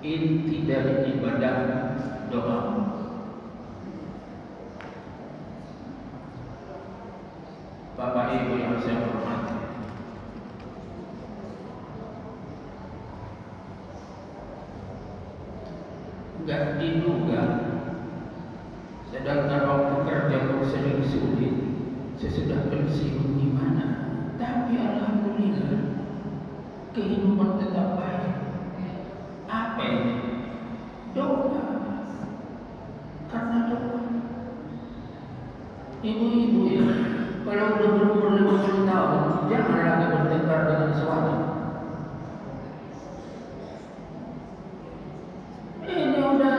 inti dari ibadah doa. Bapak Ibu yang saya hormati, enggak diduga, sedangkan waktu kerja pun sering sulit. Sesudah pensiun di mana? Tapi alhamdulillah kehidupan tetap baik. Apa ini? Doa. Karena doa. Ibu-ibu ya, kalau udah berumur 50 tahun, jangan lagi bertengkar dengan suami. Ini udah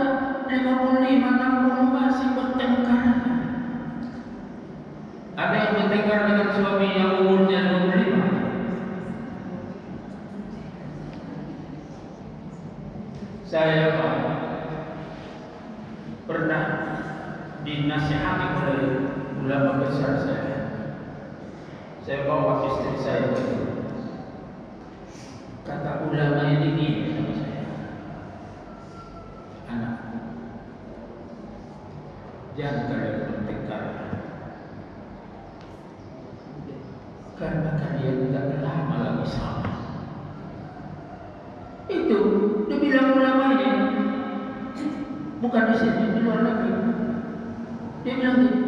55-60 masih bertengkar. Ada yang bertengkar dengan suami yang umurnya 25. Saya pernah dinasihati oleh ulama besar saya. Saya bawa istri saya ke kata ulama ini gini sama saya, anak, jangan kalian bertengkar, karena kalian tidak lama lagi sama. Itu dibilang ulama ini, bukan di sini, di luar negeri. Dia bilang gini,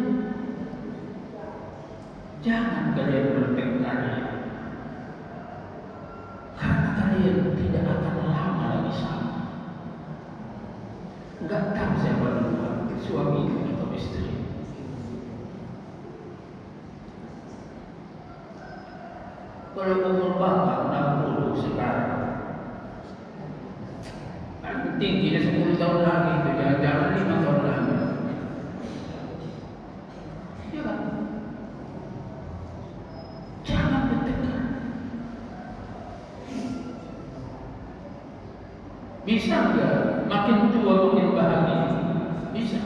jangan kalian bertengkar, karena kalian tidak akan lama lagi sama. Enggak tahu siapa duluan, suami atau istri. Kalau umur bapak 60 sekarang, paling tingginya 10 tahun lagi, itu jangan-jangan 5 tahun lagi. Ya kan? Jangan bertengkar. Bisa enggak makin tua makin bahagia? Bisa.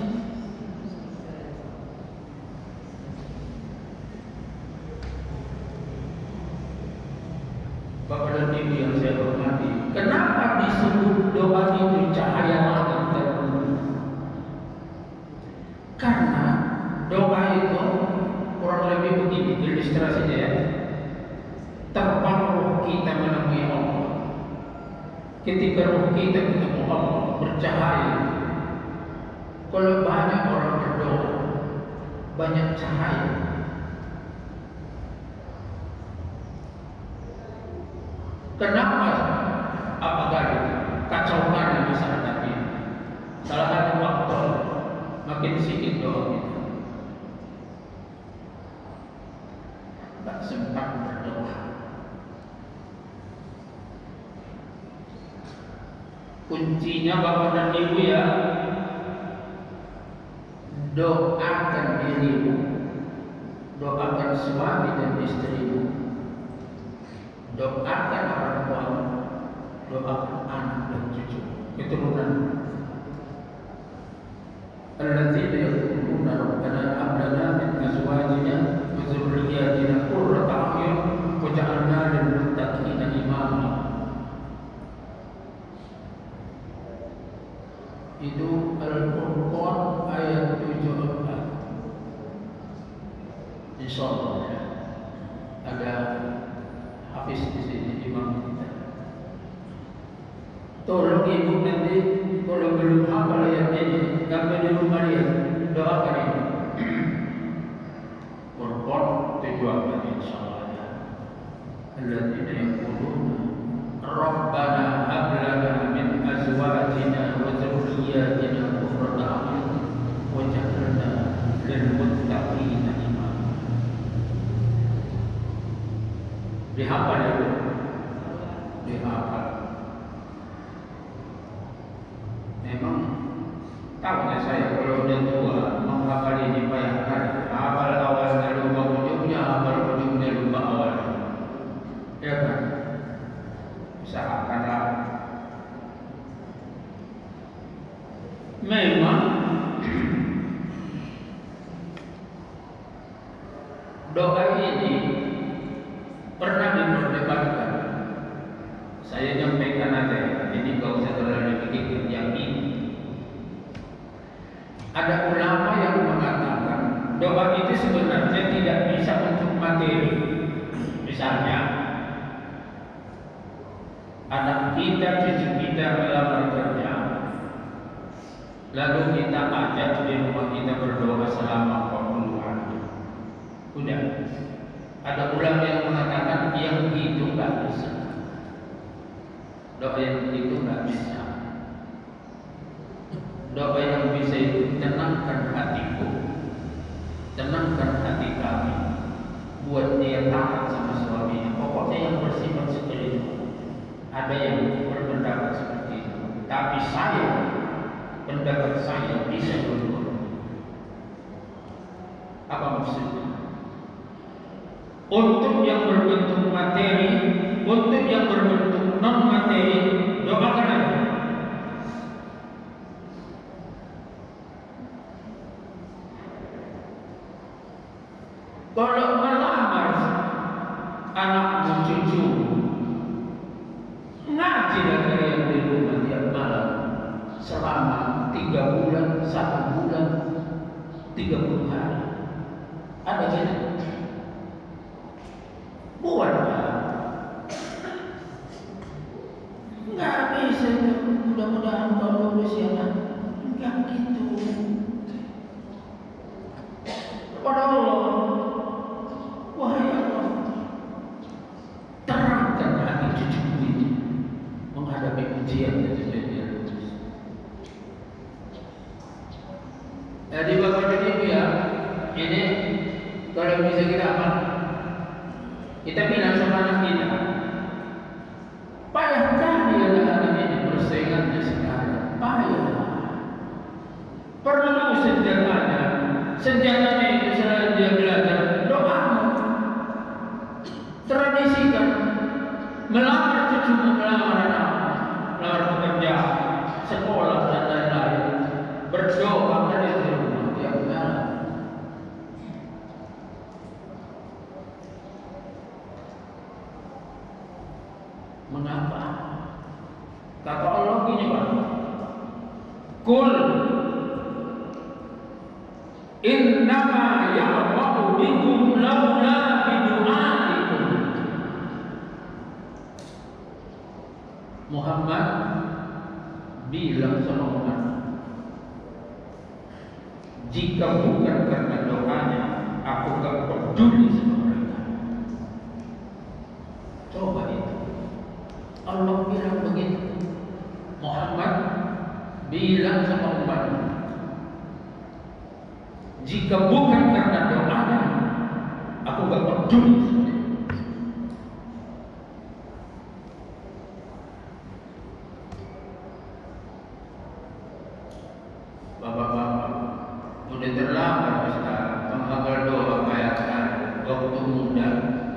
Bapak dan Ibu yang saya hormati, kenapa disebut doa itu cahaya langit dan bumi? Karena doa itu kurang lebih begini ilustrasinya ya. Terbang roh kita menemui Allah. Ketika roh kita ketemu Allah, bercahaya. Kalau banyak orang berdoa, banyak cahaya. Kenapa? Apakah kacaukan di masyarakat ini? Salah satu faktor makin sedikit doa kita. Tak sempat berdoa. Kuncinya Bapak dan Ibu ya, doakan dirimu, doakan suami dan istrimu, doakan orang tuamu, doakan anak dan cucu, keturunan. Alladzina yaquluna rabbana hab lana min azwajina wa dzurriyyatina qurrata a'yun waj'alna lil muttaqina imama. Itu Al-Qur'an ayat 74. Insyaallah ya. Ada Hafiz di sini, imam kita. Tolong ibu nanti kalau belum hafal ayat ini, sampai di rumah dia doakan ini. Qur'an 74 insyaallah ya. Alladzina yaquluna rabbana hab lana min azwajina wa dzurriyyatina qurrata a'yun waj'alna lil muttaqina imama. Dihafal ya, dihafal. Memang tahunya saya kalau udah tua menghafal ini payah kali. Hafal awalnya lupa ujungnya, hafal ujungnya lupa awalnya. Ya kan? Usahakanlah. Memang doa ini pernah diperdebatkan. Saya nyampaikan aja, ini kau usah terlalu dipikir Ada ulama yang mengatakan doa itu sebenarnya tidak bisa untuk materi. Misalnya, anak kita, cucu kita melamar kerja, lalu kita ajak di rumah kita berdoa selama 40 hari. Udah. Ada ulama yang mengatakan yang begitu nggak bisa. Doa yang begitu nggak bisa. Doa yang bisa itu tenangkan hatiku, tenangkan hati kami, buat dia taat sama suaminya. Pokoknya yang bersifat seperti itu. Ada yang berpendapat seperti itu, tapi pendapat saya bisa berubah. Apa maksudnya? Untuk yang berbentuk materi, untuk yang berbentuk non materi, doakan aja. Kalau melamar anakmu, cucu, ngaji kalian di rumah tiap malam selama 3 bulan, 1 bulan, 30 hari. Ada tidak? Buat nggak bisa. Mudah-mudahan kau lulus ya nak. Enggak gitu. Kepada Allah, wahai Allah, terangkan hati cucuku ini menghadapi ujian dan sebenarnya lulus. Jadi Bapak dan Ibu ya, ini kalau bisa kita aman. Kita bilang sama anak kita, payah kali anak-anak ini persaingannya sekarang. Payah. Perlu senjatanya. Senjatanya itu selain dia belajar doamu. Tradisikan. Melamar cucumu, melamar anakmu, melamar pekerja, sekolah dan lain-lain. Berdoa pada di rumah tiap malam. Mengapa? Kata Allah gini Pak, Kul innama ya'ba'u bikum laula bidu'aikum. Muhammad bilang sama umat, jika bukan karena doanya, aku gak peduli sama mereka. Coba itu. Allah bilang begitu. Muhammad bilang sama umat, jika bukan karena doanya, aku gak peduli sama dia. Bapak-bapak, udah terlambat sekarang menghafal doa kayak sekarang. Waktu muda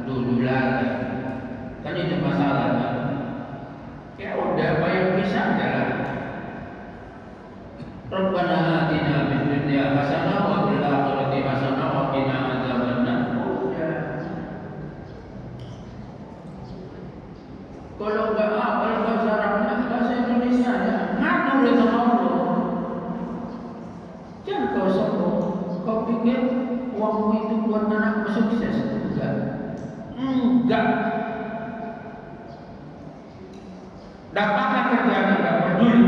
dulu lagi. Kan itu masalahnya. Ya udah, bayar bisa aja lah. Rabbana atina fid dunya hasanah wa fil akhirati hasanah wa qina adzabannar. Udah. Kalau enggak hafal bahasa Arabnya, bahasa Indonesia aja. Ngatur sama Allah. Jangan kau sombong. Kau pikir uangmu itu buat anakmu sukses? Enggak. Dapatlah kerjaan enggak peduli.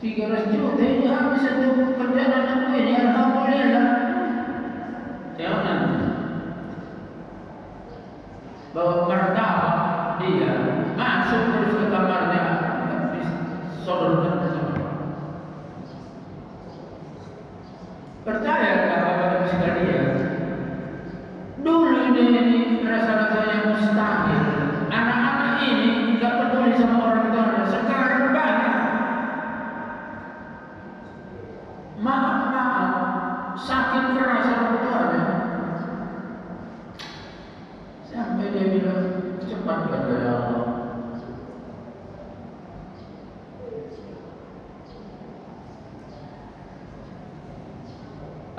300 juta ini habis untuk kerjaan anakmu ini, alhamdulillah. Jangan bawa martabak dia masuk terus ke kamarnya, sodorkan ke sana. Percaya Bapak sekalian, dulu ini rasa-rasanya mustahil. Anak-anak ini tidak peduli sama orang tuanya. Sekarang banyak. Maaf, sakit keras orang tuanya. Sampai dia bilang, cepat kata ya Allah.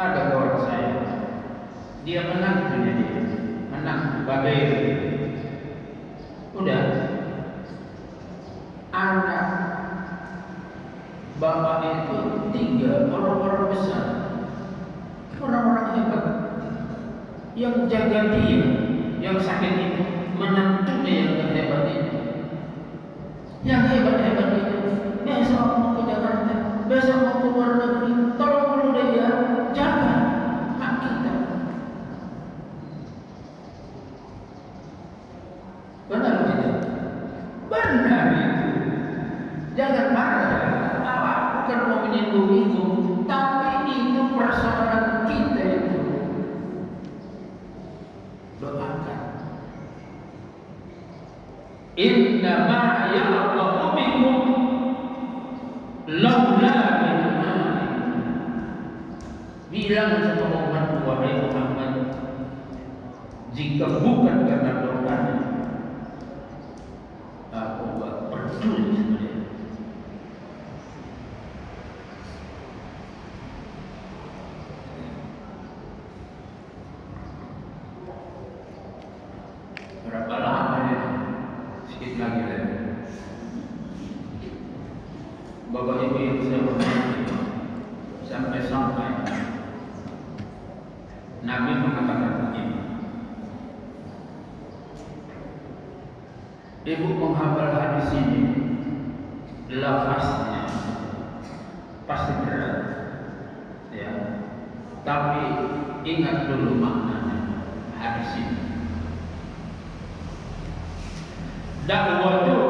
Ada kawan saya, dia menang punya dia, menang badai. Udah, anak yang jaga dia, yang sakit itu menantunya yang terhebat itu, yang hebat-hebat itu. Besok mau ke Jakarta, besok mau ke luar negeri, tolong dulu deh ya, jaga hak kita. Benar tidak? Benar itu. Jangan marah. Awak bukan mau menyinggung-nyinggung, tapi itu persoalan kita itu. Doakan. Inna ma ya'lamu minkum laula bidu'ai. Bilang sama umat wahai Muhammad, jika bukan karena doanya, aku gak peduli sebenarnya. Berapa lama ini? Sedikit lagi lah. Bapak Ibu yang saya hormati, sampai-sampai Nabi mengatakan begini. Ibu menghafal hadis ini, lafaznya pasti berat, ya. Tapi ingat dulu maknanya hadis ini. Dakwatu